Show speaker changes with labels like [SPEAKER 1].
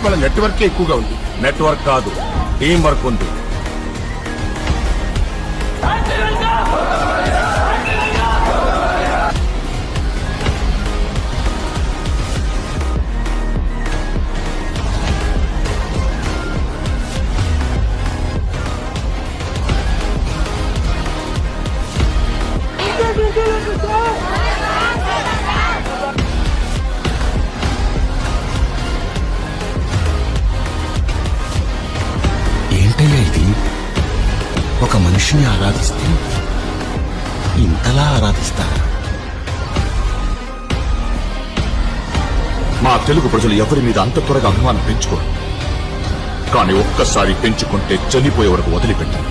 [SPEAKER 1] వాళ్ళ నెట్వర్కే ఎక్కువగా ఉంది.
[SPEAKER 2] నెట్వర్క్ కాదు, టీం వర్క్ ఉంది.
[SPEAKER 3] ఏంటయ్యా ఇది? ఒక మనిషిని ఆరాధిస్తే ఇంతలా ఆరాధిస్తారా?
[SPEAKER 4] మా తెలుగు ప్రజలు ఎవరి మీద అంత త్వరగా అభిమానం పెంచుకోరు, కానీ ఒక్కసారి పెంచుకుంటే చనిపోయే వరకు వదిలిపెట్టారు.